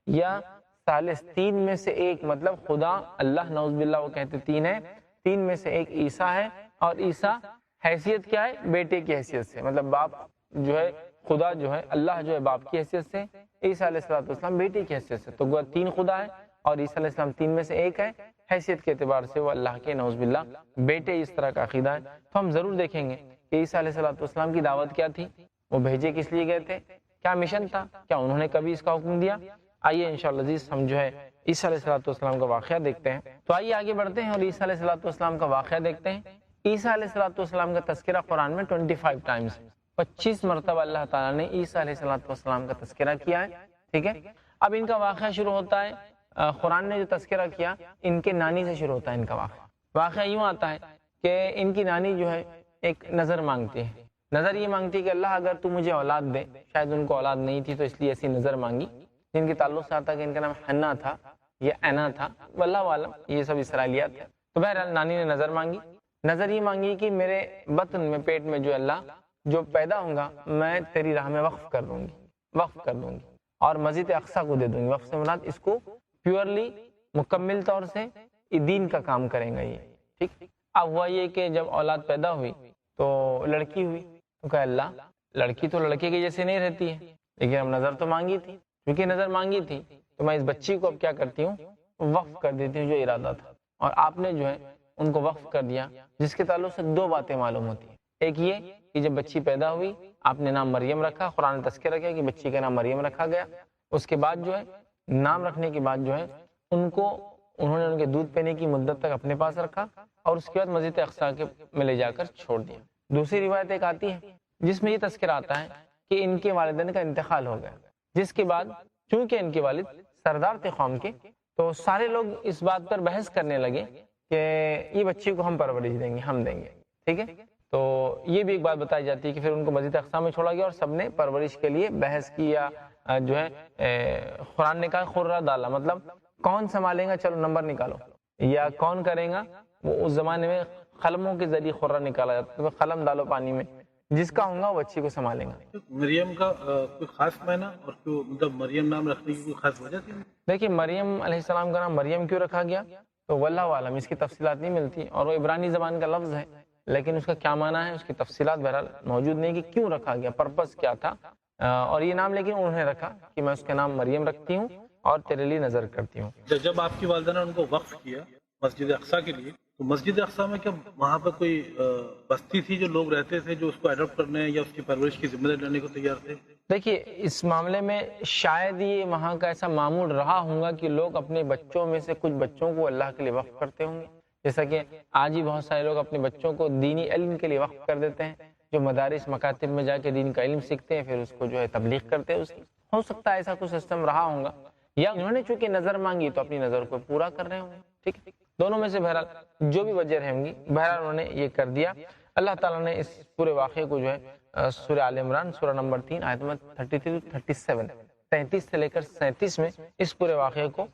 یا ثالث، تین میں سے ایک، مطلب خدا اللہ نعوذ باللہ وہ کہتے تین ہے، تین میں سے ایک عیسیٰ ہے، اور عیسیٰ حیثیت کیا ہے؟ بیٹے کی حیثیت سے، مطلب باپ جو ہے خدا جو ہے اللہ جو ہے باپ کی حیثیت سے، عیسیٰ علیہ السلام بیٹے کی حیثیت سے، تو گویا تین خدا ہے اور عیسیٰ علیہ السلام تین میں سے ایک ہے، حیثیت کے اعتبار سے وہ اللہ کے نعوذ باللہ بیٹے، اس طرح کا عقیدہ ہے۔ تو ہم ضرور دیکھیں گے کہ عیسیٰ علیہ السلام کی دعوت کیا تھی، وہ بھیجے کس لیے گئے تھے، کیا مشن تھا، کیا انہوں نے کبھی اس کا حکم دیا؟ آئیے انشاءاللہ عزیز ہم جو ہے عیسیٰ علیہ السلام کا واقعہ دیکھتے ہیں۔ تو آئیے آگے بڑھتے ہیں اور عیسیٰ علیہ السلام کا واقعہ دیکھتے ہیں۔ عیسیٰ علیہ السلام کا تذکرہ قرآن میں 25 ٹائمز، 25 مرتبہ اللہ تعالیٰ نے عیسیٰ علیہ السلام کا تذکرہ کیا ہے، ٹھیک ہے۔ اب ان کا واقعہ شروع ہوتا ہے، قرآن نے جو تذکرہ کیا ان کے نانی سے شروع ہوتا ہے۔ ان کا واقعہ یوں آتا ہے کہ ان کی نانی جو ہے ایک نظر مانگتی ہے، نظر یہ مانگتی ہے کہ اللہ اگر تو مجھے اولاد دے، شاید ان کو اولاد نہیں تھی تو اس لیے ایسی نظر مانگی، جن کے تعلق سے آتا کہ ان کا نام حنا تھا یا اینا تھا، واللہ عالم، یہ سب اسرائیلیات ہے۔ تو بہرحال نانی نے نظر مانگی، نظر یہ مانگی کہ میرے بطن میں، پیٹ میں جو اللہ جو پیدا ہوں گا میں تیری راہ میں وقف کر دوں گی اور مسجد اقصیٰ کو دے دوں گی۔ وقف سے مراد اس کو پیورلی مکمل طور سے دین کا کام کریں گا یہ، ٹھیک۔ اب ہوا یہ کہ جب اولاد پیدا ہوئی تو لڑکی ہوئی، تو کہا اللہ لڑکی تو لڑکے کے جیسے نہیں رہتی ہے، لیکن اب نظر تو مانگی تھی، کیونکہ نظر مانگی تھی تو میں اس بچی کو اب کیا کرتی ہوں، وقف کر دیتی ہوں، جو ارادہ تھا۔ اور آپ نے جو ہے ان کو وقف کر دیا، جس کے تعلق سے دو باتیں معلوم ہوتی ہیں۔ ایک یہ کہ جب بچی پیدا ہوئی آپ نے نام مریم رکھا، قرآن نے تذکرہ کیا کہ بچی کا نام مریم رکھا گیا۔ اس کے بعد جو ہے نام رکھنے کے بعد جو ہے انہوں نے ان کے دودھ پینے کی مدت تک اپنے پاس رکھا اور اس کے بعد مسجد اقصیٰ میں لے جا کر چھوڑ دیا۔ دوسری روایت ایک آتی ہے جس میں یہ تذکرہ آتا ہے کہ ان کے والدین کا انتقال ہو گیا، جس کے بعد چونکہ ان کے والد سردار تھے قوم کے، تو سارے لوگ اس بات پر بحث کرنے لگے کہ یہ بچی کو ہم پرورش دیں گے، ہم دیں گے، ٹھیک ہے۔ تو یہ بھی ایک بات بتائی جاتی ہے کہ پھر ان کو مسجد اقصیٰ میں چھوڑا گیا اور سب نے پرورش کے لیے بحث کی، یا جو ہے قرآن نے کہا خرہ ڈالا، مطلب کون سنبھالے گا، چلو نمبر نکالو، یا کون کرے گا۔ وہ اس زمانے میں قلموں کے ذریعے خرہ نکالا جاتا ہے، قلم ڈالو پانی میں، جس کا ہوں گا وہ بچی کو سنبھالے گا۔ مریم کا کوئی خاص معنی اور مطلب مریم نام رکھنے کی کوئی خاص وجہ تھی؟ دیکھیے مریم علیہ السلام کا نام مریم کیوں رکھا گیا تو واللہ عالم، اس کی تفصیلات نہیں ملتی، اور وہ عبرانی زبان کا لفظ ہے، لیکن اس کا کیا معنی ہے اس کی تفصیلات بہرحال موجود نہیں کہ کیوں رکھا گیا، پرپس کیا تھا۔ اور یہ نام لیکن انہوں نے رکھا کہ میں اس کا نام مریم رکھتی ہوں اور تیرے لیے نظر کرتی ہوں۔ جب آپ کی والدہ نے ان کو وقف کیا مسجد اقصیٰ کے لیے، تو مسجد اقصیٰ میں کیا وہاں پر کوئی بستی تھی جو لوگ رہتے تھے جو اس کو اڈاپٹ کرنے یا اس کی پرورش کی ذمہ داری لینے کو تیار تھے؟ دیکھیے اس معاملے میں شاید یہ وہاں کا ایسا معمول رہا ہوگا کہ لوگ اپنے بچوں میں سے کچھ بچوں کو اللہ کے لیے وقف کرتے ہوں گے، جیسا کہ آج ہی بہت سارے لوگ اپنے بچوں کو دینی علم کے لیے وقف کر دیتے ہیں، جو مدارس مکاتب میں جا کے دین کا علم سیکھتے ہیں، پھر اس کو جو ہے تبلیغ کرتے ہیں اس کی۔ ہو سکتا ہے ایسا کچھ سسٹم رہا ہوگا، یا انہوں نے چونکہ نظر مانگی تو اپنی نظر کو پورا کر رہے ہوں گے، ٹھیک ہے۔ دونوں میں سے بہرحال جو بھی وجہ رہیں گی، بہرحال انہوں نے یہ کر دیا۔ اللہ تعالیٰ نے اس پورے واقعے کو جو ہے سورہ آل عمران سورہ نمبر 3 آیت نمبر 33 33 سے لے کر 37 میں اس پورے واقعے کو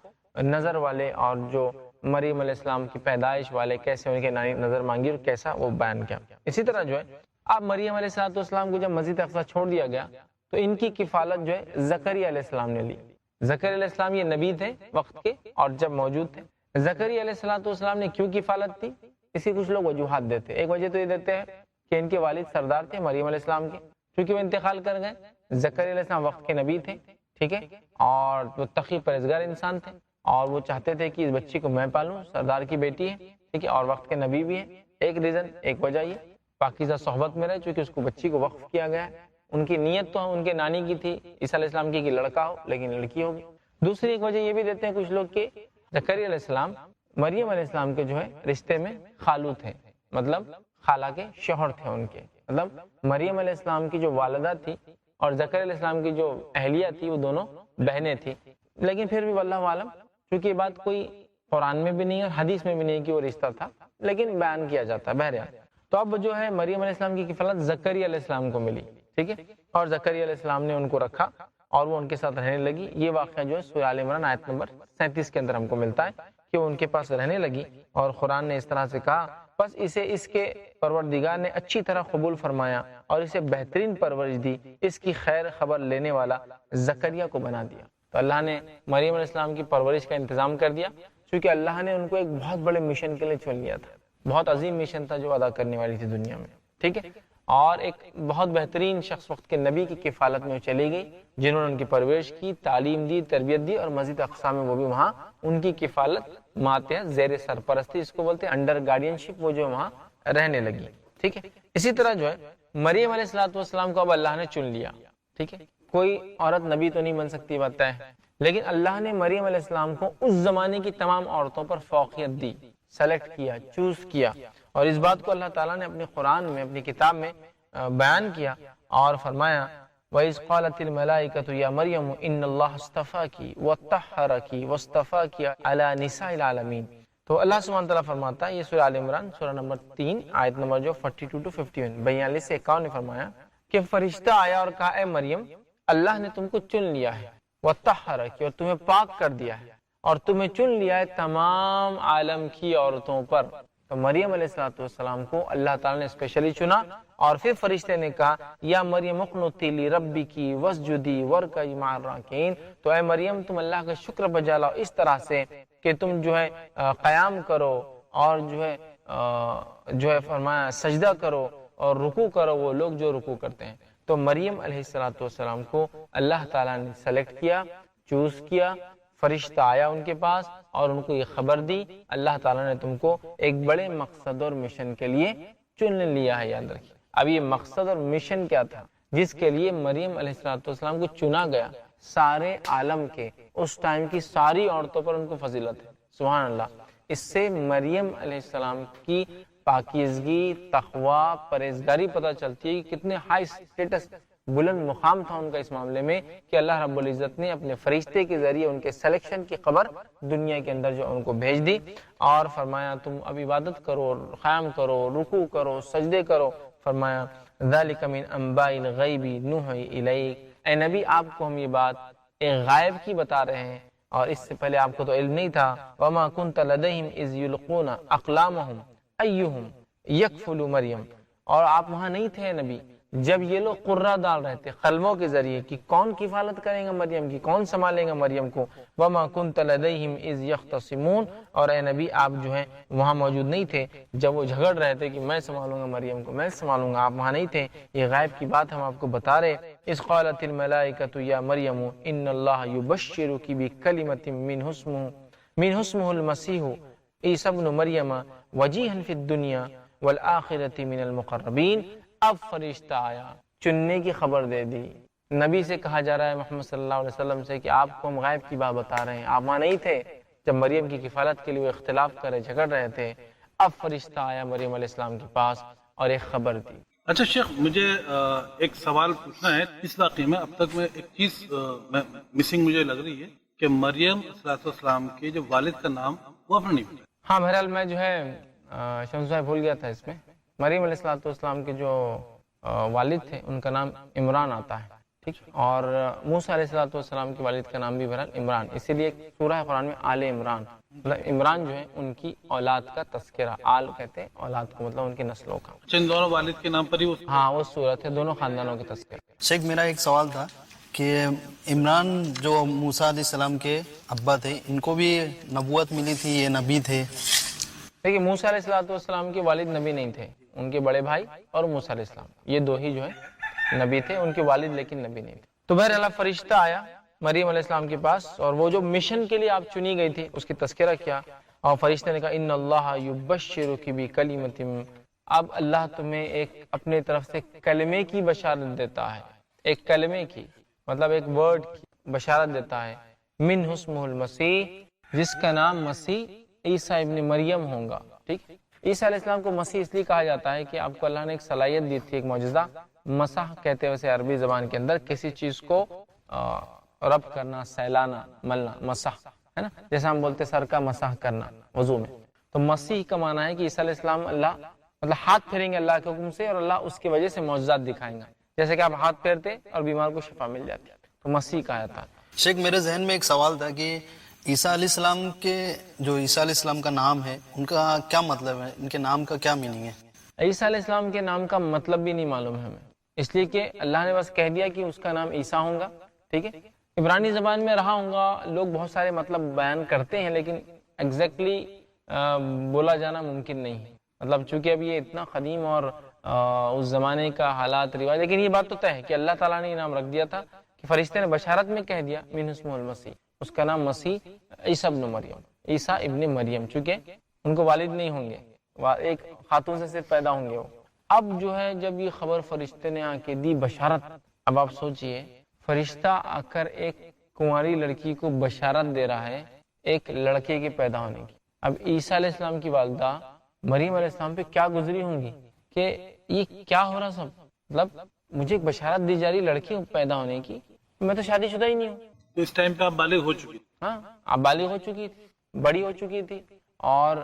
نظر والے اور جو مریم علیہ السلام کی پیدائش والے کیسے ان کے نانی نظر مانگی اور کیسا وہ بیان کیا۔ اسی طرح جو ہے اب مریم علیہ السلام کو جب مسجد اقصیٰ چھوڑ دیا گیا تو ان کی کفالت جو ہے زکریا علیہ السلام نے لی۔ زکریا علیہ السلام یہ نبی تھے وقت کے اور جب موجود تھے۔ زکریا علیہ السلام نے کیوں کفالت تھی، اسی کچھ لوگ وجوہات دیتے۔ ایک وجہ تو یہ دیتے ہیں کہ ان کے والد سردار تھے مریم علیہ السلام کے، کیونکہ وہ انتقال کر گئے۔ زکریا علیہ السلام وقت کے نبی تھے، ٹھیک ہے، اور وہ تقی پرہیزگار انسان تھے اور وہ چاہتے تھے کہ اس بچی کو میں پالوں، سردار کی بیٹی ہے، ٹھیک ہے، اور وقت کے نبی بھی ہے۔ ایک ریزن، ایک وجہ یہ پاکیزہ صحبت میں رہے، چونکہ اس کو بچی کو وقف کیا گیا ہے۔ ان کی نیت تو ان کے نانی کی تھی عیسیٰ علیہ السلام کی کہ لڑکا ہو، لیکن لڑکی ہوگی۔ دوسری ایک وجہ یہ بھی دیتے ہیں کچھ لوگ کہ زکریا علیہ السلام مریم علیہ السلام کے جو ہے رشتے میں خالو تھے، مطلب خالہ کے شوہر تھے ان کے، مطلب مریم علیہ السلام کی جو والدہ تھی اور زکریا علیہ السلام کی جو اہلیہ تھی وہ دونوں بہنیں تھیں۔ لیکن پھر بھی واللہ عالم، چونکہ یہ بات کوئی قرآن میں بھی نہیں ہے، حدیث میں بھی نہیں کہ وہ رشتہ تھا، لیکن بیان کیا جاتا ہے بہرحال۔ تو اب جو ہے مریم علیہ السلام کی کفالت زکریا علیہ السلام کو ملی، ٹھیک ہے، اور زکریا علیہ السلام نے ان کو رکھا اور وہ ان کے ساتھ رہنے لگی۔ یہ واقعہ جو ہے سورہ آل عمران آیت نمبر 37 کے اندر ہم کو ملتا ہے کہ وہ ان کے پاس رہنے لگی، اور قرآن نے اس طرح سے کہا بس اسے اس کے پروردگار نے اچھی طرح قبول فرمایا اور اسے بہترین پرورش دی، اس کی خیر خبر لینے والا زکریا کو بنا دیا۔ تو اللہ نے مریم علیہ السلام کی پرورش کا انتظام کر دیا، چونکہ اللہ نے ان کو ایک بہت بڑے مشن کے لیے چن لیا تھا، بہت عظیم مشن تھا جو ادا کرنے والی تھی دنیا میں، ٹھیک ہے، اور ایک بہت بہترین شخص وقت کے نبی کی کفالت میں وہ چلی گئی، جنہوں نے ان کی پرورش کی، تعلیم دی، تربیت دی، اور مزید اقسام میں وہ بھی وہاں ان کی کفالت ماتحت زیر سرپرستی اس کو بولتے ہیں انڈر گارڈین شپ، وہ جو وہاں رہنے لگی، ٹھیک ہے۔ اسی طرح جو ہے مریم علیہ السلام کو اب اللہ نے چن لیا، ٹھیک ہے، کوئی عورت نبی تو نہیں بن سکتی بات طے ہے، لیکن اللہ نے مریم علیہ السلام کو اس زمانے کی تمام عورتوں پر فوقیت دی، سلیکٹ کیا، چوز کیا، اور اس بات کو اللہ تعالیٰ نے اپنے قرآن میں اپنی کتاب میں بیان کیا اور فرمایا وَإِذْ قَالَتِ الْمَلَائِكَةُ يَا مَرْيَمُ إِنَّ اللَّهَ اصْطَفَاكِ وَطَّهَّرَكِ وَاصْطَفَاكِ عَلَى نِسَاءِ الْعَالَمِينَ۔ تو اللہ سبحانہ تعالیٰ فرماتا ہے، یہ سورہ آل عمران سورہ نمبر 3 آیت نمبر جو 42 to 51 42 سے 51 نے فرمایا کہ فرشتہ آیا اور کہا اے مریم اللہ نے تم کو چن لیا ہے، وَطَّهَّرَكِ اور تمہیں پاک کر دیا ہے، اور تمہیں چن لیا ہے تمام عالم کی عورتوں پر۔ تو مریم علیہ السلام کو اللہ تعالیٰ نے اسپیشلی چنا، اور پھر فرشتے نے کہا یا مریم اقنتی لربکی واسجدی وارکعی مع الراکعین، تو اے مریم تم اللہ کا شکر بجا لاؤ اس طرح سے کہ تم جو ہے قیام کرو اور جو ہے فرمایا سجدہ کرو اور رکوع کرو وہ لوگ جو رکوع کرتے ہیں۔ تو مریم علیہ السلام کو اللہ تعالیٰ نے سلیکٹ کیا، چوز کیا، فرشتہ آیا ان کے پاس اور ان کو یہ خبر دی اللہ تعالیٰ نے تم کو ایک بڑے مقصد اور مشن کے لیے چن لیا ہے، یاد رکھیے۔ اب یہ مقصد اور مشن کیا تھا جس کے لیے مریم علیہ السلام کو چنا گیا؟ سارے عالم کے اس ٹائم کی ساری عورتوں پر ان کو فضیلت ہے، سبحان اللہ۔ اس سے مریم علیہ السلام کی پاکیزگی، تقوی، پرہیزگاری پتہ چلتی ہے کہ کتنے ہائی سٹیٹس، بلند مقام تھا ان کا اس معاملے میں کہ اللہ رب العزت نے اپنے فرشتے کے ذریعے ان کے سلیکشن کی خبر دنیا کے اندر جو ان کو بھیج دی اور فرمایا تم اب عبادت کرو، قیام کرو، رکوع کرو، سجدے کرو۔ فرمایا ذالک من انباء الغیب نوحی الیک، اے نبی آپ کو ہم یہ بات ایک غائب کی بتا رہے ہیں اور اس سے پہلے آپ کو تو علم نہیں تھا۔ وما كنت لديهم اذ يلقون اقلامهم ایہم یکفل مریم، اور آپ وہاں نہیں تھے نبی جب یہ لوگ قرہ ڈال رہے تھے قلموں کے ذریعے کہ کون کفالت کریں گا مریم کی، کون سنبھالیں گا مریم کو۔ وما كنت لديهم اذ يختصمون، اور اے نبی آپ جو ہیں وہاں موجود نہیں تھے جب وہ جھگڑ رہے تھے کہ میں سنبھالوں گا مریم کو، میں سنبھالوں گا، آپ وہاں نہیں تھے۔ یہ غیب کی بات ہم آپ کو بتا رہے۔ اذ قالت الملائکۃ یا مریم ان اللہ یبشرک بکلمۃ منہ اسمہ المسیح عیسی ابن مریم وجیہا فی الدنیا والآخرۃ من المقربین۔ اب فرشتہ آیا، چننے کی خبر دے دی، نبی سے کہا جا رہا ہے محمد صلی اللہ علیہ وسلم سے کہ آپ کو ہم غیب کی بات بتا رہے ہیں، آپ وہاں نہیں تھے جب مریم کی کفالت کے لیے وہ اختلاف کرے، جھگڑ رہے تھے۔ اب فرشتہ آیا مریم علیہ السلام کے پاس اور ایک خبر دی۔ اچھا شیخ، مجھے ایک سوال پوچھنا ہے اس واقعے میں۔ اب تک میں ایک چیز مسنگ مجھے لگ رہی ہے کہ مریم صلی اللہ علیہ وسلم کے جو والد کا نام وہ آپ نے نہیں پوچھا۔ ہاں بہرحال میں جو ہے شمس بھائی بھول گیا تھا اس میں، مریم علیہ السلام کے جو والد تھے ان کا نام عمران آتا ہے، ٹھیک، اور موسیٰ علیہ السلام کے والد کا نام بھی بہرحال عمران، اسی لیے سورہ قرآن میں آل عمران، مطلب عمران جو ہے ان کی اولاد کا تذکرہ، آل کہتے ہیں اولاد کو، مطلب ان کی نسلوں کا۔ اچھا، ان دونوں والد کے نام پر ہی وہ؟ ہاں وہ صورت ہے، دونوں خاندانوں کے تذکرہ۔ شیخ میرا ایک سوال تھا کہ عمران جو موسیٰ علیہ السلام کے ابا تھے، ان کو بھی نبوت ملی تھی، یہ نبی تھے؟ دیکھیے موسیٰ علیہ السلام کے والد نبی نہیں تھے، ان کے بڑے بھائی اور موسیٰ علیہ السلام، یہ دو ہی جو ہے نبی تھے، ان کے والد لیکن نبی نہیں تھے۔ تو بہرحال فرشتہ آیا مریم علیہ السلام کے پاس اور وہ جو مشن کے لیے آپ چنی گئی تھی اس کی تذکرہ کیا، اور فرشتے نے کہا ان اللہ یبشرک بکلمۃ، اب اللہ تمہیں ایک اپنے طرف سے کلمے کی بشارت دیتا ہے، ایک کلمے کی مطلب ایک ورڈ کی بشارت دیتا ہے، من اسمہ المسیح، جس کا نام مسیح عیسیٰ ابن مریم ہوگا، ٹھیک۔ عیسیٰ علیہ السلام کو مسیح اس لیے کہا جاتا ہے کہ آپ کو اللہ نے ایک صلاحیت دی تھی، ایک معجزہ، مسح کہتے ہیں ویسے عربی زبان کے اندر کسی چیز کو رب کرنا، سیلانا، ملنا، مسح ہے نا، جیسے ہم بولتے سر کا مسح کرنا وضو میں، تو مسیح کا معنی ہے کہ عیسیٰ علیہ السلام اللہ مطلب ہاتھ پھیریں گے اللہ کے حکم سے اور اللہ اس کی وجہ سے معجزات دکھائیں گا، جیسے کہ آپ ہاتھ پھیرتے اور بیمار کو شفا مل جاتی، تو مسیح کہا جاتا ہے۔ شیخ میرے ذہن میں ایک سوال تھا کہ عیسیٰ علیہ السلام کے جو عیسیٰ علیہ السلام کا نام ہے ان کا کیا مطلب ہے، ان کے نام کا کیا میننگ ہے؟ عیسیٰ علیہ السلام کے نام کا مطلب بھی نہیں معلوم ہے ہمیں، اس لیے کہ اللہ نے بس کہہ دیا کہ اس کا نام عیسیٰ ہوگا، ٹھیک ہے، عبرانی زبان میں رہا ہوں گا، لوگ بہت سارے مطلب بیان کرتے ہیں لیکن ایگزیکٹلی بولا جانا ممکن نہیں ہے، مطلب چونکہ اب یہ اتنا قدیم اور اس زمانے کا حالات رواج، لیکن یہ بات تو طے ہے کہ اللہ تعالیٰ نے انعام رکھ دیا تھا کہ فرشتے نے بشارت میں کہہ دیا من اسمہ المسیح، اس کا نام مسیح عیسیٰ ابن مریم، عیسیٰ ابن مریم، چونکہ ان کو والد نہیں ہوں گے، ایک خاتون سے صرف پیدا ہوں گے وہ۔ اب جو ہے جب یہ خبر فرشتے نے آ کے دی بشارت، اب آپ سوچئے فرشتہ آ کر ایک کنواری لڑکی کو بشارت دے رہا ہے ایک لڑکے کے پیدا ہونے کی، اب عیسیٰ علیہ السلام کی والدہ مریم علیہ السلام پہ کیا گزری ہوں گی کہ یہ کیا ہو رہا سب، مطلب مجھے ایک بشارت دی جا رہی لڑکی پیدا ہونے کی، میں تو شادی شدہ ہی نہیں ہوں۔ تو اس ٹائم پہ آپ بالغ ہو چکی؟ ہاں آپ بالغ ہو چکی تھی، بڑی ہو چکی تھی، اور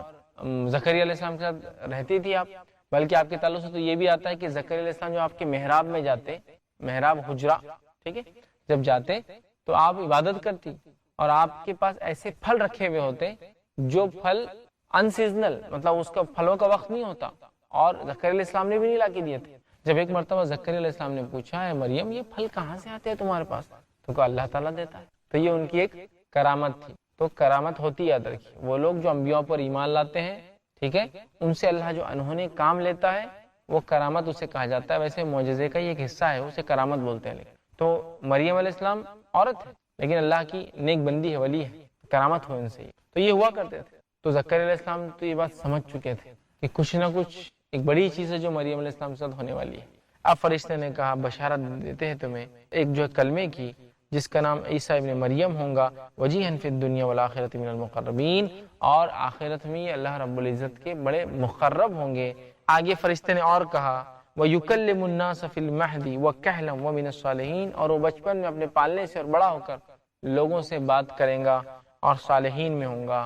زکریا علیہ السلام کے ساتھ رہتی تھی آپ، بلکہ آپ کے تعلق سے تو یہ بھی آتا ہے کہ زکریا علیہ السلام جو آپ کے محراب میں جاتے، محراب حجرہ، ٹھیک ہے، جب جاتے تو آپ عبادت کرتی اور آپ کے پاس ایسے پھل رکھے ہوئے ہوتے جو پھل ان سیزنل، مطلب اس کا پھلوں کا وقت نہیں ہوتا، اور زکریا علیہ السلام نے بھی نہیں لا کے دیے تھے۔ جب ایک مرتبہ زکریا علیہ السلام نے پوچھا ہے مریم یہ پھل کہاں سے آتے ہیں تمہارے پاس، تو کہا اللہ تعالیٰ دیتا ہے، تو یہ ان کی ایک کرامت تھی۔ تو کرامت ہوتی یاد رکھیے، وہ لوگ جو انبیاء پر ایمان لاتے ہیں، ٹھیک ہے، ان سے اللہ جو انہوں کام لیتا ہے وہ کرامت اسے کہا جاتا ہے، ویسے معجزے کا یہ ایک حصہ ہے، اسے کرامت بولتے ہیں۔ تو مریم علیہ السلام عورت ہے لیکن اللہ کی نیک بندی ہے، ولی ہے، کرامت ہو ان سے، تو یہ ہوا کرتے تھے۔ تو زکریا علیہ السلام تو یہ بات سمجھ چکے تھے کہ کچھ نہ کچھ ایک بڑی چیز ہے جو مریم علیہ السلام کے ساتھ ہونے والی ہے۔ اب فرشتے نے کہا بشارت دیتے ہیں تمہیں ایک جو کلمے کی جس کا نام عیسیٰ ابن مریم ہوں گا، وجیہن فی الدنیا والآخرۃ من المقربین، اور آخرت میں اللہ رب العزت کے بڑے مقرب ہوں گے۔ آگے فرشتے نے اور کہا وَيُكَلِّمُ النَّاسَ فِي الْمَهْدِ وَكَهْلًا وَمِنَ الصَّالِحِينَ، اور وہ بچپن میں اپنے پالنے سے اور بڑا ہو کر لوگوں سے بات کریں گا اور صالحین میں ہوں گا۔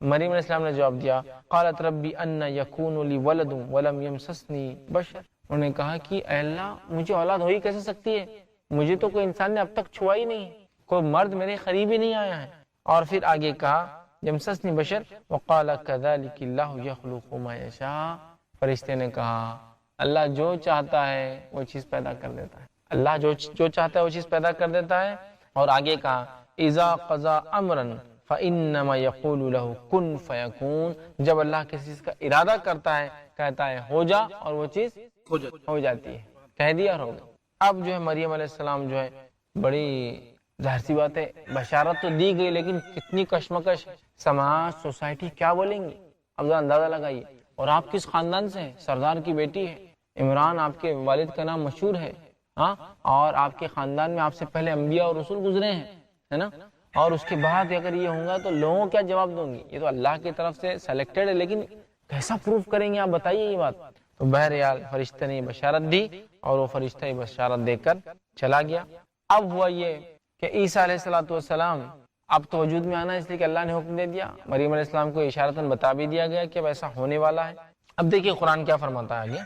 مریم علیہ السلام نے جواب دیا قالت ربی ان یکون لی ولد ولم یمسسنی بشر، انہوں نے کہا کہ اے اللہ مجھے اولاد ہو ہی کیسے سکتی ہے، مجھے تو کوئی انسان نے اب تک چھوا ہی نہیں، کوئی مرد میرے قریب ہی نہیں آیا ہے۔ اور پھر آگے کہا یمسسنی بشر وقال کذلک اللہ یخلق ما یشاء، فرشتے نے کہا اللہ جو چاہتا ہے وہ چیز پیدا کر دیتا ہے، اللہ جو چاہتا ہے وہ چیز پیدا کر دیتا ہے۔ اور آگے کہا اذا قضا امرا فانما یقول له کن فیکون، جب اللہ کسی چیز کا ارادہ کرتا ہے کہتا ہے ہو جا اور وہ چیز ہو جاتی ہے، کہہ دیا اور ہو گیا۔ اب جو ہے مریم علیہ السلام جو ہے بڑی ظاہر سی بات ہے بشارت تو دی گئی لیکن کتنی کشمکش، سماج سوسائٹی کیا بولیں گی، اب ذرا اندازہ لگائیے۔ اور آپ کس خاندان سے ہیں، سردار کی بیٹی ہے، عمران آپ کے والد کا نام مشہور ہے، ہاں، اور آپ کے خاندان میں آپ سے پہلے انبیاء اور رسول گزرے ہیں، ہے نا، اور اس کے بعد اگر یہ ہوگا تو لوگوں کیا جواب دوں گی، یہ تو اللہ کی طرف سے سلیکٹڈ ہے لیکن کیسا پروف کریں گے آپ بتائیے یہ بات۔ تو بہرحال فرشتے نے بشارت دی اور وہ فرشتہ بشارت دے کر چلا گیا۔ اب ہوا یہ کہ عیسیٰ علیہ السلام اب تو وجود میں آنا ہے، اس لیے کہ اللہ نے حکم دے دیا، مریم علیہ السلام کو اشارتاً بتا بھی دیا گیا کہ اب ایسا ہونے والا ہے۔ اب دیکھیے قرآن کیا فرماتا ہے آگے،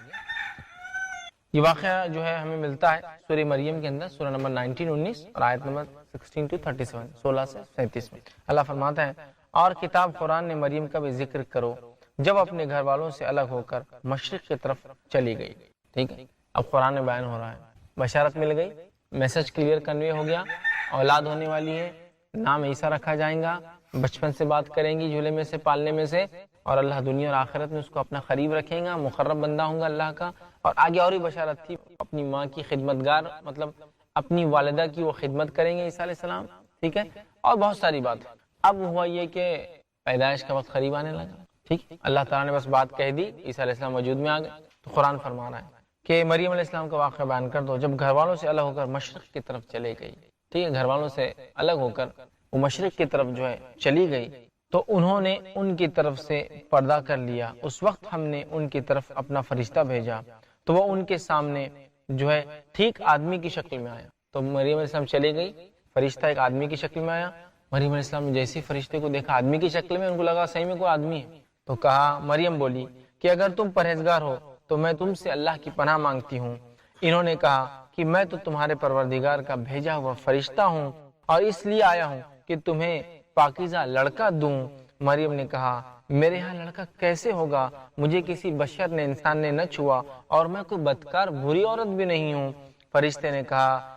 یہ واقعہ جو ہے ہمیں ملتا ہے سورہ مریم کے اندر، سورہ نمبر 19 اور آیت نمبر 16 to 37، 16 سے 37 میں اللہ فرماتا ہے اور کتاب قرآن نے مریم کا بھی ذکر کرو جب اپنے گھر والوں سے الگ ہو کر مشرق کی طرف چلی گئی، ٹھیک ہے، اب قرآن میں بیان ہو رہا ہے، بشارت مل گئی، میسج کلیئر کنوے ہو گیا، اولاد ہونے والی ہے، نام عیسیٰ رکھا جائے گا، بچپن سے بات کریں گی جھولے میں سے پالنے میں سے، اور اللہ دنیا اور آخرت میں اس کو اپنا قریب رکھے گا، مقرب بندہ ہوں گا اللہ کا۔ اور آگے اور بھی بشارت تھی، اپنی ماں کی خدمتگار، مطلب اپنی والدہ کی وہ خدمت کریں گے عیسیٰ علیہ السلام، ٹھیک ہے، اور بہت ساری بات۔ اب ہوا یہ کہ پیدائش کا وقت قریب آنے لگا، ٹھیک، اللہ تعالیٰ نے بس بات کہہ دی، عیسیٰ علیہ السلام وجود میں آ گئے، تو قرآن فرما رہا ہے کہ مریم علیہ السلام کا واقعہ بیان کر دو جب گھر والوں سے الگ ہو کر مشرق کی طرف چلے گئی، ٹھیک ہے، گھر والوں سے الگ ہو کر وہ مشرق کی طرف جو ہے چلی گئی، تو انہوں نے ان کی طرف سے پردہ کر لیا، اس وقت ہم نے ان کی طرف اپنا فرشتہ بھیجا تو وہ ان کے سامنے جو ہے ٹھیک آدمی کی شکل میں آیا۔ تو مریم علیہ السلام چلی گئی، فرشتہ ایک آدمی کی شکل میں آیا، مریم علیہ السلام نے جیسے فرشتے کو دیکھا آدمی کی شکل میں، ان کو لگا صحیح میں کوئی آدمی ہے، تو کہا، مریم بولی کہ اگر تم پرہیزگار ہو تو میں تم سے اللہ کی پناہ مانگتی ہوں۔ انہوں نے کہا کہ میں تو تمہارے پروردگار کا بھیجا ہوا فرشتہ ہوں اور اس لیے آیا ہوں کہ تمہیں پاکیزہ لڑکا دوں۔ مریم نے کہا، میرے ہاں لڑکا کیسے ہوگا، مجھے کسی بشر نے، انسان نے نہ چھوا، اور میں کوئی بدکار بری عورت بھی نہیں ہوں۔ فرشتے نے کہا،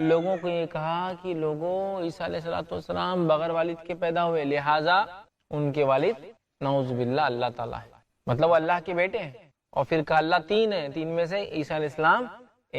لوگوں کو یہ کہا کہ لوگوں عیسیٰ علیہ السلام بغیر والد کے پیدا ہوئے، لہٰذا ان کے والد نعوذ باللہ اللہ تعالیٰ ہے، مطلب وہ اللہ کے بیٹے ہیں. اور پھر کہا اللہ تین ہے، تین میں سے عیسیٰ علیہ السلام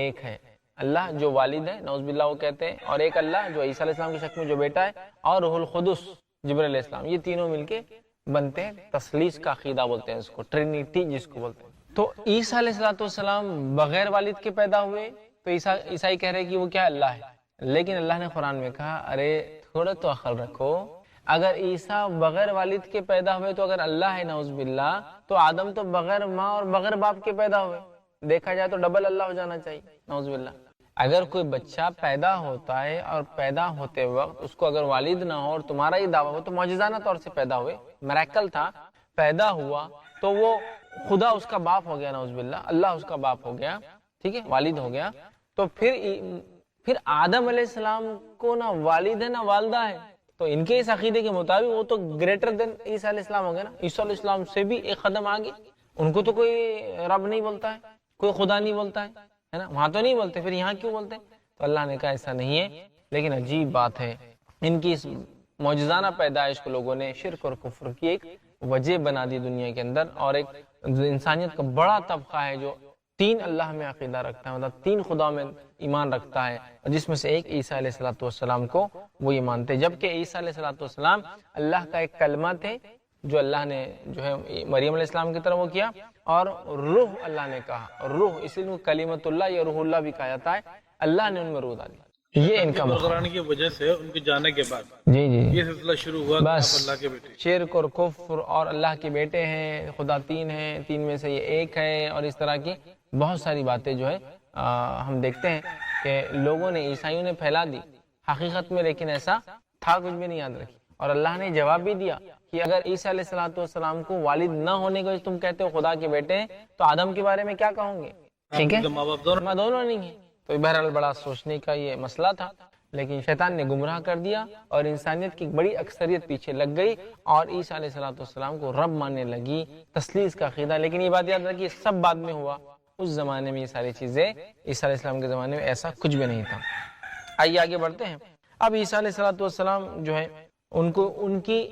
ایک ہے. اللہ جو والد ہے نعوذ باللہ وہ کہتے ہیں، اور ایک اللہ جو عیسیٰ علیہ السلام کی شکل میں جو بیٹا ہے، اور روح القدس جبرائیل علیہ السلام، یہ تینوں مل کے بنتے ہیں. تثلیث کا عقیدہ بولتے ہیں اس کو، ٹرینیٹی جس کو بولتے ہیں. تو عیسیٰ علیہ السلام بغیر والد کے پیدا ہوئے تو عیسائی کہہ رہے کہ وہ کیا اللہ ہے. لیکن اللہ نے قرآن میں کہا ارے تھوڑا تو عقل رکھو، اگر عیسیٰ بغیر والد کے پیدا ہوئے تو اگر اللہ ہے نعوذ باللہ، تو آدم تو بغیر ماں اور بغیر باپ کے پیدا ہوئے، دیکھا جائے تو ڈبل اللہ ہو جانا چاہیے نعوذ باللہ. اگر کوئی بچہ پیدا ہوتا ہے اور پیدا ہوتے وقت اس کو اگر والد نہ ہو اور تمہارا ہی دعویٰ ہو تو معجزانہ طور سے پیدا ہوئے، میریکل تھا، پیدا ہوا تو وہ خدا اس کا باپ ہو گیا نعوذ باللہ، اللہ اس کا باپ ہو گیا، ٹھیک ہے، والد ہو گیا. تو پھر آدم علیہ السلام کو نہ والد ہے نہ والدہ ہے، تو ان کے اس عقیدے کے مطابق وہ تو گریٹر دین عیسیٰ علیہ السلام ہو گیا نا، عیسیٰ علیہ السلام سے بھی ایک قدم آگے. ان کو تو کوئی رب نہیں بولتا ہے، کوئی خدا نہیں بولتا ہے نا، وہاں تو نہیں بولتے، پھر یہاں کیوں بولتے؟ تو اللہ نے کہا ایسا نہیں ہے. لیکن عجیب بات ہے، ان کی اس معجزانہ پیدائش کو لوگوں نے شرک اور کفر کی ایک وجہ بنا دی دنیا کے اندر. اور ایک انسانیت کا بڑا طبقہ ہے جو تین اللہ میں عقیدہ رکھتا ہے، مطلب تین خدا میں ایمان رکھتا ہے، جس میں سے ایک عیسیٰ علیہ السلام کو وہ یہ مانتے. جبکہ عیسیٰ علیہ السلام اللہ کا ایک کلمہ تھے جو اللہ نے جو ہے مریم علیہ السلام کی طرف وہ کیا، اور روح اللہ نے کہا، روح اس لیے کلمۃ اللہ یا روح اللہ بھی کہا جاتا ہے، اللہ نے ان میں روح ڈالی. یہ ان کا قرآن کی وجہ سے ان کے جانے کے بعد جی جی یہ سلسلہ شروع ہوا. بس اللہ کے بیٹے شرک اور کفر اور اللہ کے بیٹے ہیں، خدا تین ہیں، تین میں سے یہ ایک ہے، اور اس طرح کی بہت ساری باتیں جو ہے ہم دیکھتے ہیں کہ لوگوں نے عیسائیوں نے پھیلا دی حقیقت میں، لیکن ایسا تھا کچھ بھی نہیں یاد رکھی. اور اللہ نے جواب بھی دیا کہ اگر عیسیٰ علیہ السلام کو والد نہ ہونے کو تم کہتے ہو خدا کے بیٹے ہیں، تو آدم کے بارے میں کیا کہوں گے؟ ٹھیک ہے، ماں باپ دونوں نہیں ہیں. تو بہرحال بڑا سوچنے کا یہ مسئلہ تھا، لیکن شیطان نے گمراہ کر دیا اور انسانیت کی بڑی اکثریت پیچھے لگ گئی اور عیسیٰ علیہ السلام کو رب ماننے لگی، تثلیث کا عقیدہ. لیکن یہ بات یاد رکھیے سب بعد میں ہوا، اس زمانے میں یہ ساری چیزیں عیسیٰ علیہ السلام کے زمانے میں ایسا کچھ بھی نہیں تھا. آئیے آگے بڑھتے ہیں. اب عیسیٰ علیہ السلام جو ہے ان کی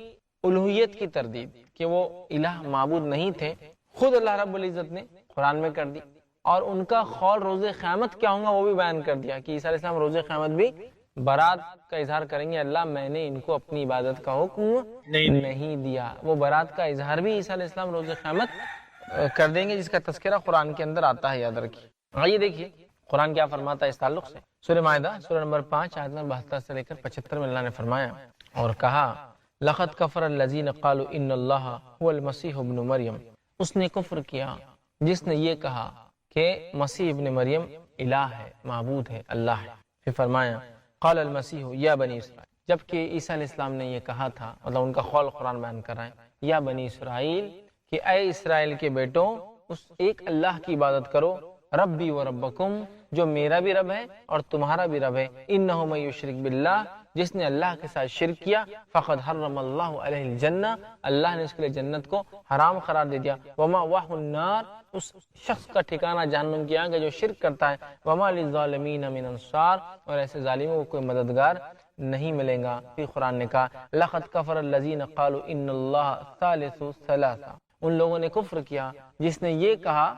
الوہیت کی تردید کہ وہ الہ معبود نہیں تھے، خود اللہ رب العزت نے قرآن میں کر دی. اور ان کا قول روز قیامت کیا ہوگا وہ بھی بیان کر دیا کہ عیسیٰ علیہ السلام روز قیامت بھی برات کا اظہار کریں گے، اللہ میں نے ان کو اپنی عبادت کا حکم نہیں دیا. وہ برات کا اظہار بھی عیسیٰ علیہ السلام روز قیامت کر دیں گے، جس کا تذکرہ قرآن کے اندر آتا ہے، یاد رکھیے. آئیے دیکھیے قرآن کیا فرماتا ہے اس تعلق سے. سورہ مائدہ سورہ نمبر 5 آیت نمبر 72 سے لے کر 75 میں اللہ نے فرمایا اور کہا لقد کفر الذین قالوا ان اللہ هو المسیح ابن مریم. اس نے کفر کیا جس نے یہ کہا کہ مسیح ابن مریم الہ ہے، معبود ہے، اللہ ہے. پھر فرمایا قال المسیح یا بنی اسرائیل. جبکہ عیسیٰ علیہ السلام نے یہ کہا تھا، مطلب ان کا قول قرآن بیان کر رہا ہے، یا بنی اسرائیل کہ اے اسرائیل کے بیٹوں اس ایک اللہ کی عبادت کرو، ربی و ربکم جو میرا بھی رب ہے اور تمہارا بھی رب ہے. انہ من یشرک باللہ جس نے اللہ کے ساتھ شرک کیا فقد حرم اللہ علیہ الجنہ اللہ نے اس کے لیے جنت کو حرام قرار دے دیا. ومأواہ النار اس شخص کا ٹھکانہ جہنم کی آگ ہے جو شرک کرتا ہے. وما للظالمین من انصار اور ایسے ظالموں کو کوئی مددگار نہیں ملے گا. پھر قرآن نے کہا لقد کفر الذین قالوا ان اللہ ثالث ثلاثہ. ان لوگوں نے کفر کیا جس نے یہ کہا،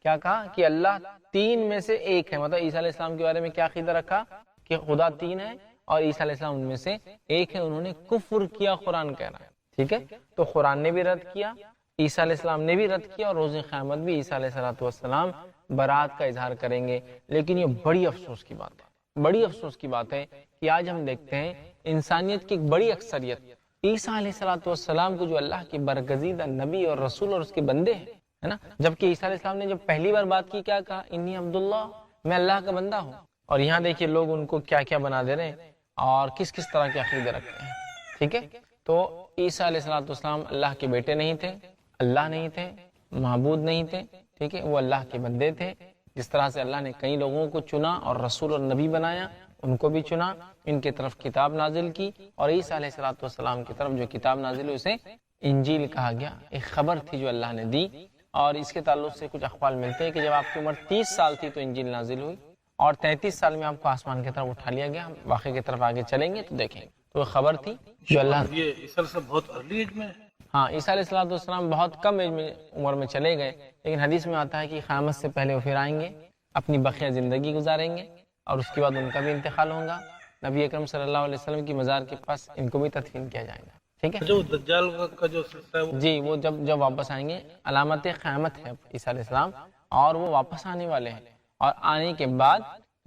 کیا کہا کہ اللہ تین میں سے ایک ہے. مطلب عیسیٰ علیہ السلام کے بارے میں کیا عقیدہ رکھا کہ خدا تین ہے اور عیسیٰ علیہ السلام ان میں سے ایک ہے. انہوں نے کفر کیا قرآن کہہ رہا ہے. ٹھیک ہے، تو قرآن نے بھی رد کیا، عیسیٰ علیہ السلام نے بھی رد کیا، اور روز قیامت بھی عیسیٰ علیہ السلام برات کا اظہار کریں گے. لیکن یہ بڑی افسوس کی بات ہے، بڑی افسوس کی بات ہے کہ آج ہم دیکھتے ہیں انسانیت کی ایک بڑی اکثریت عیسیٰ علیہ السلام کو جو اللہ کے برگزیدہ نبی اور رسول اور اس کے بندے ہیں ہے نا. جبکہ عیسیٰ علیہ السلام نے جب پہلی بار بات کی کیا کہا؟ انی عبداللہ، میں اللہ کا بندہ ہوں. اور یہاں دیکھیے لوگ ان کو کیا کیا بنا دے رہے ہیں اور کس کس طرح کے عقیدے رکھتے ہیں. ٹھیک ہے، تو عیسیٰ علیہ السلام اللہ کے بیٹے نہیں تھے، اللہ نہیں تھے، معبود نہیں تھے. ٹھیک ہے، وہ اللہ کے بندے تھے. جس طرح سے اللہ نے کئی لوگوں کو چنا اور رسول اور نبی بنایا، ان کو بھی چنا، ان کی طرف کتاب نازل کی. اور عیسیٰ علیہ السلام کی طرف جو کتاب نازل ہوئی اسے انجیل کہا گیا. ایک خبر تھی جو اللہ نے دی. اور اس کے تعلق سے کچھ اقوال ملتے ہیں کہ جب آپ کی عمر 30 سال تھی تو انجیل نازل ہوئی، اور 33 سال میں آپ کو آسمان کی طرف اٹھا لیا گیا. ہم واقعے کی طرف آگے چلیں گے تو دیکھیں گے. تو وہ خبر تھی جو اللہ یہ عیسیٰ علیہ السلام بہت ارلی ایج میں ہے. ہاں عیسیٰ علیہ السلام بہت کم ایج میں عمر میں چلے گئے، لیکن حدیث میں آتا ہے کہ قیامت سے پہلے وہ پھر آئیں گے، اپنی بقیہ زندگی گزاریں گے اور اس کے بعد ان کا بھی انتقال ہوگا. نبی اکرم صلی اللہ علیہ وسلم کی مزار کے پاس ان کو بھی تدفین کیا جائے گا. ٹھیک ہے جو دجال کا جو سلسلہ ہے وہ جی، وہ جب واپس آئیں گے، علامت قیامت ہے عیسیٰ علیہ السلام، اور وہ واپس آنے والے ہیں، اور آنے کے بعد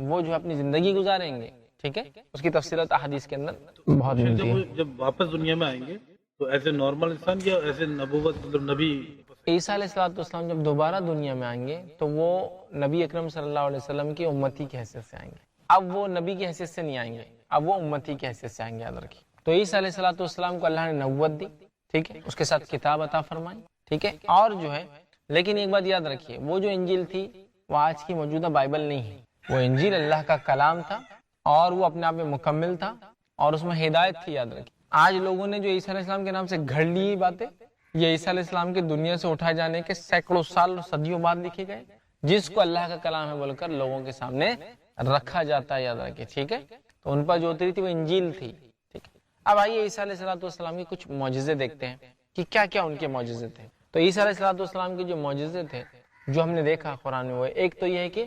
وہ جو اپنی زندگی گزاریں گے. ٹھیک ہے، اس کی تفصیلات احادیث کے اندر بہت ملتی ہے. جب واپس دنیا میں آئیں گے تو ایز اے نارمل انسان یا ایز اے نبوت مطلب نبی؟ عیسیٰ علیہ السلام جب دوبارہ دنیا میں آئیں گے تو وہ نبی اکرم صلی اللہ علیہ وسلم کی امتی کی حیثیت سے آئیں گے. اب وہ نبی کی حیثیت سے نہیں آئیں گے، اب وہ امتی کی حیثیت سے آئیں گے. یاد رکھیے. تو عیسیٰ علیہ السلام کو اللہ نے نبوت دی، ٹھیک ہے، اس کے ساتھ کتاب عطا فرمائی. ٹھیک ہے، اور جو ہے لیکن ایک بات یاد رکھیے، وہ جو انجیل تھی وہ آج کی موجودہ بائبل نہیں ہے. وہ انجیل اللہ کا کلام تھا اور وہ اپنے آپ میں مکمل تھا اور اس میں ہدایت تھی. یاد رکھیے، آج لوگوں نے جو عیسیٰ علیہ السلام کے نام سے گھڑ لی باتیں، یہ عیسیٰ علیہ السلام کے دنیا سے اٹھائے جانے کے سینکڑوں سال اور صدیوں بعد لکھے گئے، جس کو اللہ کا کلام ہے بول کر لوگوں کے سامنے رکھا جاتا ہے. یاد رکھیے. ٹھیک ہے، تو ان پر جو اتری تھی وہ انجیل تھی. ٹھیک ہے، اب آئیے عیسیٰ علیہ السلام کے کچھ معجزے دیکھتے ہیں کہ کیا کیا ان کے معجزے تھے. تو عیسیٰ علیہ السلام کے جو معجزے تھے جو ہم نے دیکھا قرآن میں، وہ ایک تو یہ ہے کہ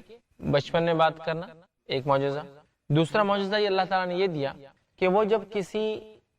بچپن میں بات کرنا، ایک معجزہ. دوسرا معجزہ یہ اللہ تعالیٰ نے یہ دیا کہ وہ جب کسی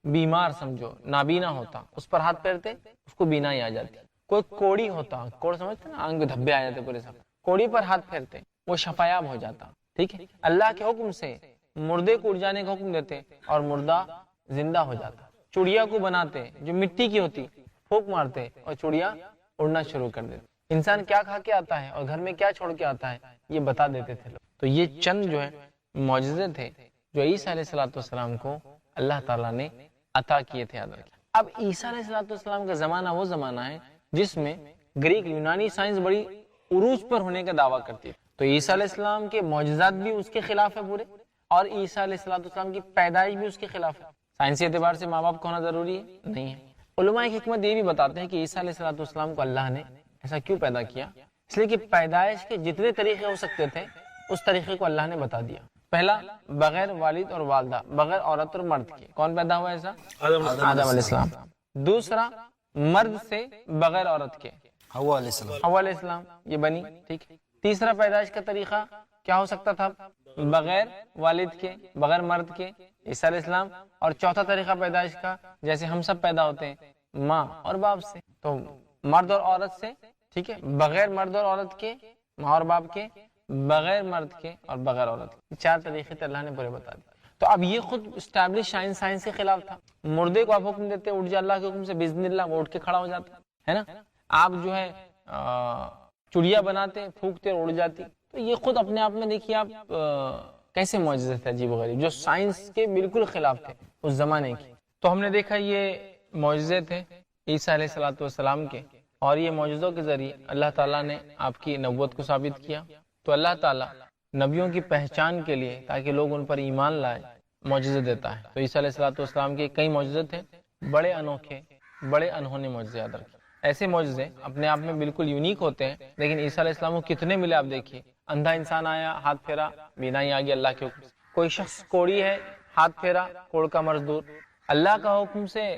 بیمار سمجھو نابینا ہوتا اس پر ہاتھ پھیرتے اس کو بینائی آ جاتی. کوئی کوڑی ہوتا، کوڑ سمجھتے نا، آنکھ میں دھبے آ جاتے پورے سب، کوڑی پر ہاتھ پھیرتے وہ شفایاب ہو جاتا. ٹھیک ہے، اللہ کے حکم سے مردے کو اٹھ جانے کا حکم دیتے اور مردہ زندہ ہو جاتا. چڑیا کو بناتے جو مٹی کی ہوتی، پھونک مارتے اور چڑیا اڑنا شروع کر دیتے. انسان کیا کھا کے آتا ہے اور گھر میں کیا چھوڑ کے آتا ہے یہ بتا دیتے تھے لوگ. تو یہ چند جو ہے معجزے تھے جو عیسیٰ علیہ السلام کو اللہ تعالیٰ نے عطا کیے تھے. یاد رکھیں. اب عیسیٰ علیہ السلام کا زمانہ وہ زمانہ ہے جس میں گریک یونانی سائنس بڑی عروج پر ہونے کا دعویٰ کرتی ہے. تو عیسیٰ علیہ السلام کے معجزات بھی اس کے خلاف ہے پورے، اور عیسیٰ علیہ السلام کی پیدائش بھی اس کے خلاف ہے. سائنسی اعتبار سے ماں باپ کا ہونا ضروری ہے نہیں ہے. علماء کی حکمت یہ بھی بتاتے ہیں کہ عیسیٰ علیہ السلام کو اللہ نے ایسا کیوں پیدا کیا. اس لیے کہ پیدائش کے جتنے طریقے ہو سکتے تھے اس طریقے کو اللہ نے بتا دیا. پہلا، بغیر والد اور والدہ، بغیر عورت اور مرد کے. کون پیدا ہوا ایسا؟ آدم علیہ السلام. دوسرا، مرد سے بغیر عورت کے، حوا علیہ السلام. حوا علیہ السلام یہ بنی. ٹھیک ہے. تیسرا پیدائش کا طریقہ کیا ہو سکتا تھا؟ بغیر والد کے، بغیر مرد کے، عیسیٰ علیہ السلام. اور چوتھا طریقہ پیدائش کا جیسے ہم سب پیدا ہوتے ہیں ماں اور باپ سے، تو مرد اور عورت سے. ٹھیک ہے، بغیر مرد اور عورت کے، ماں اور باپ کے، بغیر مرد کے اور بغیر عورت کے. چار طریقے تو اللہ نے پورے بتا دیے. تو اب یہ خود اسٹیبلش سائنس کے خلاف تھا. مردے کو آپ حکم دیتے اٹھ جا اللہ کے حکم سے، باذن اللہ وہ اٹھ کے کھڑا ہو جاتا ہے نا. آپ جو ہے چڑیا بناتے پھونکتے اور اڑ جاتی. تو یہ خود اپنے آپ میں دیکھیے آپ کیسے معجزے تھے عجیب و غریب جو سائنس کے بالکل خلاف تھے اس زمانے کی. تو ہم نے دیکھا یہ معجزے تھے عیسیٰ علیہ السلام کے، اور یہ معجزوں کے ذریعے اللہ تعالیٰ نے آپ کی نبوت کو ثابت کیا. تو اللہ تعالیٰ نبیوں کی پہچان کے لیے تاکہ لوگ ان پر ایمان لائے معجزے دیتا ہے. تو عیسیٰ علیہ السلام کے کئی معجزے تھے، بڑے انوکھے، بڑے انہونے معجزے. یاد رکھیں ایسے معجزے اپنے آپ میں بالکل یونیک ہوتے ہیں، لیکن عیسیٰ علیہ السلام کو کتنے ملے آپ دیکھیے. اندھا انسان آیا، ہاتھ پھیرا، بینائی آ گئی اللہ کے حکم سے. کوئی شخص کوڑی ہے، ہاتھ پھیرا، کوڑ کا مرض دور. اللہ کا حکم سے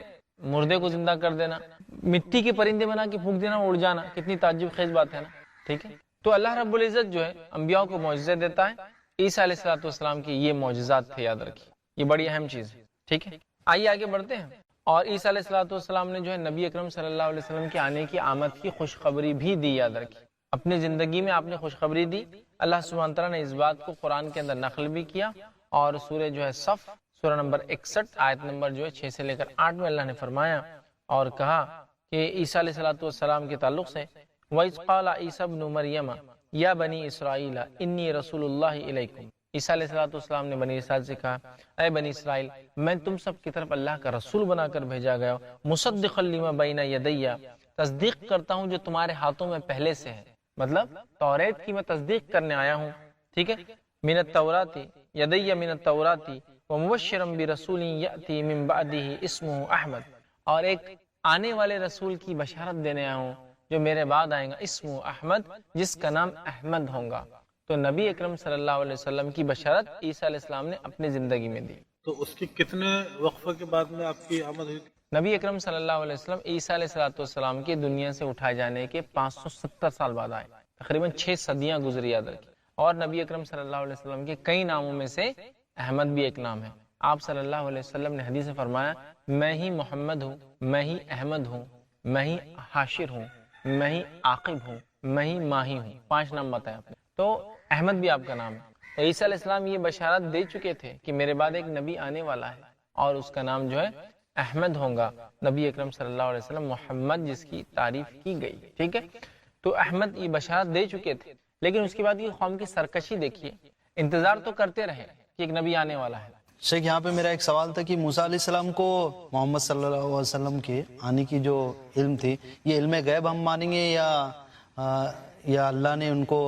مردے کو زندہ کر دینا، مٹی کے پرندے بنا کے پھونک دینا، اڑ جانا، کتنی تعجب خیز بات ہے نا. ٹھیک ہے، تو اللہ رب العزت جو ہے انبیاء کو معجزے دیتا ہے. عیسیٰ علیہ السلام کی یہ معجزات تھے. یاد رکھیے یہ بڑی اہم چیز ہے. ٹھیک ہے، آئیے آگے بڑھتے ہیں. اور عیسیٰ علیہ السلام نے جو ہے نبی اکرم صلی اللہ علیہ وسلم کے آنے کی آمد کی خوشخبری بھی دی. یاد رکھیے اپنی زندگی میں آپ نے خوشخبری دی. اللہ سبحانہ تعالیٰ نے اس بات کو قرآن کے اندر نقل بھی کیا، اور سورہ جو ہے صف سورہ نمبر 61 آیت نمبر جو ہے 6 سے لے کر 8 میں اللہ نے فرمایا اور کہا کہ عیسیٰ علیہ السلام کے تعلق سے وَإِذْ قَالَ عِيسَى ابْنُ مَرْيَمَ يَا بَنِي إِسْرَائِيلَ إِنِّي رَسُولُ اللَّهِ إِلَيْكُمْ. عیسیٰ علیہ السلام نے بنی اسرائیل سے کہا، اے بنی اسرائیل میں تم سب کی طرف اللہ کا رسول بنا کر بھیجا گیا ہوں، مصدقا لما بین یدی، تصدیق کرتا ہوں جو تمہارے ہاتھوں میں پہلے سے ہے. مطلب توریت کی میں تصدیق کرنے آیا ہوں. ٹھیک ہے، من التوراۃ یدی من التوراۃ ومبشرا برسول یأتی من بعدہ اسمہ احمد، اور ایک آنے والے رسول کی بشارت دینے آیا ہوں جو میرے بعد آئے گا، اسمہ احمد، جس کا نام احمد ہوگا. تو نبی اکرم صلی اللہ علیہ وسلم کی بشارت عیسیٰ علیہ السلام نے اپنی زندگی میں دی. تو اس کے کتنے وقفے کے بعد میں آپ کی آمد ہوئی تھی؟ نبی اکرم صلی اللہ علیہ وسلم عیسیٰ علیہ السلام کے دنیا سے اٹھائے جانے کے 570 سال بعد آئے. تقریباً 6 صدیاں گزری یاد رکھیں. اور نبی اکرم صلی اللہ علیہ وسلم کے کئی ناموں میں سے احمد بھی ایک نام ہے. آپ صلی اللہ علیہ وسلم نے حدیث میں فرمایا میں ہی محمد ہوں، میں ہی احمد ہوں، میں ہی حاشر ہوں، میں ہی عاقب ہوں، میں ہی ماہی ہوں. 5 نام بتایا آپ نے. تو احمد بھی آپ کا نام ہے. تو عیسیٰ علیہ السلام یہ بشارت دے چکے تھے کہ میرے بعد ایک نبی آنے والا ہے اور اس کا نام جو ہے احمد ہوگا. نبی اکرم صلی اللہ علیہ وسلم محمد جس کی تعریف کی گئی. ٹھیک ہے، تو احمد یہ بشارت دے چکے تھے. لیکن اس کے بعد یہ قوم کی سرکشی دیکھیے. انتظار تو کرتے رہے کہ ایک نبی آنے والا ہے. شیخ یہاں پہ میرا ایک سوال تھا کہ موسیٰ علیہ السلام کو محمد صلی اللہ علیہ وسلم کے آنے کی جو علم تھی، یہ علم غیب ہم مانیں گے یا اللہ نے ان کو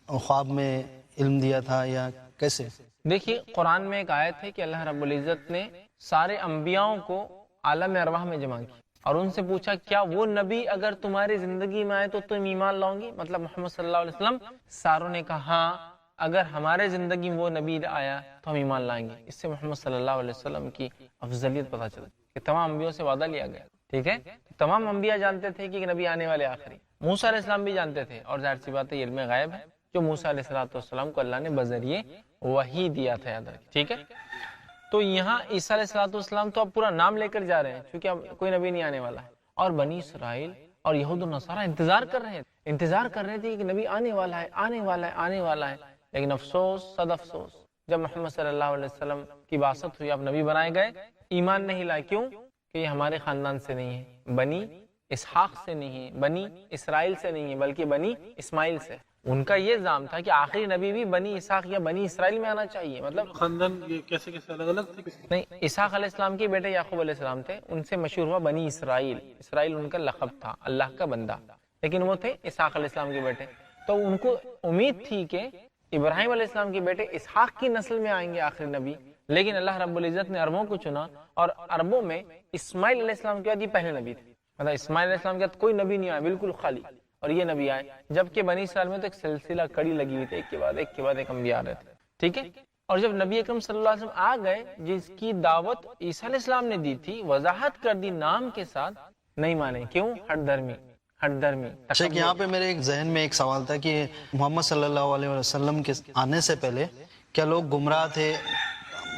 خواب میں علم دیا تھا یا کیسے؟ دیکھیے قرآن میں ایک آیت ہے کہ اللہ رب العزت نے سارے انبیاؤں کو عالم ارواح میں جمع کی اور ان سے پوچھا کیا وہ نبی اگر تمہاری زندگی میں آئے تو تم ایمان لاؤ گی؟ مطلب محمد صلی اللہ علیہ وسلم. ساروں نے کہا ہاں اگر ہمارے زندگی میں وہ نبی آیا تو ہم ایمان لائیں گے. اس سے محمد صلی اللہ علیہ وسلم کی افضلیت پتہ چلتی کہ تمام انبیوں سے وعدہ لیا گیا. ٹھیک ہے، تمام انبیاء جانتے تھے کہ نبی آنے والے آخری. موسیٰ علیہ السلام بھی جانتے تھے اور ظاہر سی بات ہے یہ علم غیب ہے جو موسیٰ علیہ السلام کو اللہ نے بذریعے وحی دیا تھا. یاد رکھیں. ٹھیک ہے، تو یہاں عیسیٰ علیہ السلام تو اب پورا نام لے کر جا رہے ہیں کیونکہ اب کوئی نبی نہیں آنے والا ہے. اور بنی اسرائیل اور یہود و نصارہ انتظار کر رہے تھے کہ نبی آنے والا ہے آنے والا ہے آنے والا ہے. لیکن افسوس صد افسوس جب محمد صلی اللہ علیہ وسلم کی بعثت ہوئی، اب نبی بنائے گئے، ایمان نہیں لائے. کیوں؟ کہ یہ ہمارے خاندان سے نہیں ہے، بنی اسحاق سے نہیں ہے، بنی اسرائیل سے نہیں ہے، بلکہ بنی اسماعیل سے. ان کا یہ زعم تھا کہ آخری نبی بھی بنی اسحاق یا بنی اسرائیل میں آنا چاہیے. مطلب خاندان یہ کیسے الگ الگ تھے؟ نہیں، اسحاق علیہ السلام کے بیٹے یعقوب علیہ السلام تھے، ان سے مشہور ہوا بنی اسرائیل. اسرائیل ان کا لقب تھا، اللہ کا بندہ، لیکن وہ تھے اسحاق علیہ السلام کے بیٹے. تو ان کو امید تھی کہ ابراہیم علیہ السلام کے بیٹے اسحاق کی نسل میں آئیں گے آخری نبی. لیکن اللہ رب العزت نے عربوں کو چنا اور عربوں میں اسماعیل علیہ السلام کے بعد یہ پہلے نبی تھے. مطلب اسماعیل علیہ السلام کے بعد کوئی نبی نہیں آیا، بالکل خالی، اور یہ نبی آئے. جبکہ بنی اسرائیل میں تو ایک سلسلہ کڑی لگی ہوئی تھی، ایک کے بعد ایک انبیاء آ رہے تھے. ٹھیک ہے، اور جب نبی اکرم صلی اللہ علیہ وسلم آ گئے جس کی دعوت عیسیٰ علیہ السلام نے دی تھی، وضاحت کر دی نام کے ساتھ، نہیں مانے. کیوں؟ ہٹ دھرمی. شیخ یہاں پہ میرے ایک ذہن میں ایک سوال تھا کہ محمد صلی اللہ علیہ وسلم کے آنے سے پہلے کیا لوگ گمراہ تھے،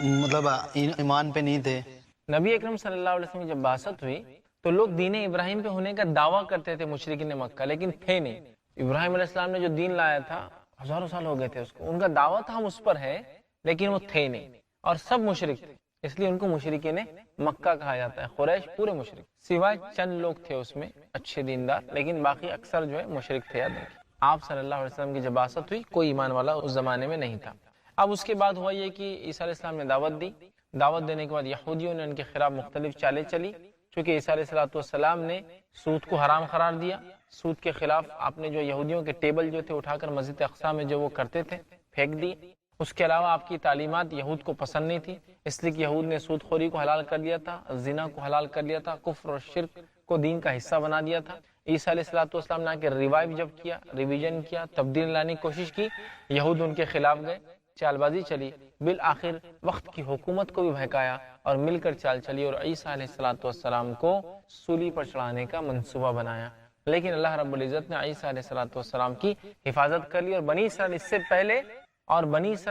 مطلب ایمان پہ نہیں تھے؟ نبی اکرم صلی اللہ علیہ وسلم کی جب بعثت ہوئی تو لوگ دین ابراہیم پہ ہونے کا دعویٰ کرتے تھے مشرکین مکہ، لیکن تھے نہیں. ابراہیم علیہ السلام نے جو دین لایا تھا ہزاروں سال ہو گئے تھے اس کو، ان کا دعویٰ تھا ہم اس پر ہے، لیکن وہ تھے نہیں اور سب مشرک تھے. اس لیے ان کو مشرکین مکہ کہا جاتا ہے. قریش پورے مشرک، سوائے چند لوگ تھے اس میں اچھے دیندار، لیکن باقی اکثر جو ہے مشرک تھے. یاد رکھیں آپ صلی اللہ علیہ وسلم کی جب بعثت ہوئی کوئی ایمان والا اس زمانے میں نہیں تھا. اب اس کے بعد ہوا یہ کہ عیسیٰ علیہ السلام نے دعوت دی. دعوت دینے کے بعد یہودیوں نے ان کے خلاف مختلف چالیں چلی. چونکہ عیسیٰ علیہ السلام نے سود کو حرام قرار دیا، سود کے خلاف آپ نے جو یہودیوں کے ٹیبل جو تھے اٹھا کر مسجد اقصی میں جو وہ کرتے تھے پھینک دی. اس کے علاوہ آپ کی تعلیمات یہود کو پسند نہیں تھی، اس لیے کہ یہود نے سود خوری کو حلال کر دیا تھا، زنا کو حلال کر دیا تھا، کفر اور شرک کو دین کا حصہ بنا دیا تھا. عیسیٰ علیہ السلام نے آ کے ریوائیو جب کیا، ریویژن کیا، تبدیل لانے کی کوشش کی، یہود ان کے خلاف گئے، چال بازی چلی، بالآخر وقت کی حکومت کو بھی بہکایا اور مل کر چال چلی اور عیسیٰ علیہ السلام کو سولی پر چڑھانے کا منصوبہ بنایا. لیکن اللہ رب العزت نے عیسیٰ علیہ السلام کی حفاظت کر لی اور بنی اسرائیل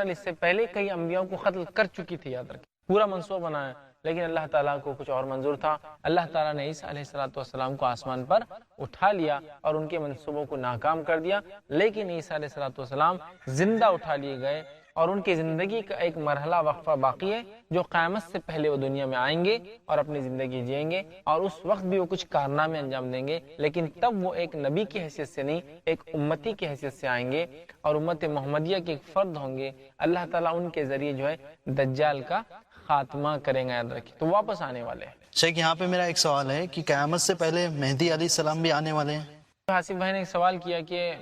اس سے پہلے کئی انبیاء کو قتل کر چکی تھی. یاد رکھیں پورا منصوبہ بنایا، لیکن اللہ تعالیٰ کو کچھ اور منظور تھا. اللہ تعالیٰ نے عیسیٰ علیہ السلام کو آسمان پر اٹھا لیا اور ان کے منصوبوں کو ناکام کر دیا. لیکن عیسیٰ علیہ السلام زندہ اٹھا لیے گئے اور ان کی زندگی کا ایک مرحلہ وقفہ باقی ہے جو قیامت سے پہلے وہ دنیا میں آئیں گے اور اپنی زندگی جئیں گے اور اس وقت بھی وہ کچھ کارنامے انجام دیں گے. لیکن تب وہ ایک نبی کی حیثیت سے نہیں، ایک امتی کی حیثیت سے آئیں گے اور امت محمدیہ کے ایک فرد ہوں گے. اللہ تعالیٰ ان کے ذریعے جو ہے دجال کا خاتمہ کریں گا. یاد رکھیں تو واپس آنے والے ہیں. شیخ یہاں پہ میرا ایک سوال ہے کہ قیامت سے پہلے مہدی علیہ السلام بھی آنے والے ہیں؟ حاسب بھائی نے ایک سوال کیا کہ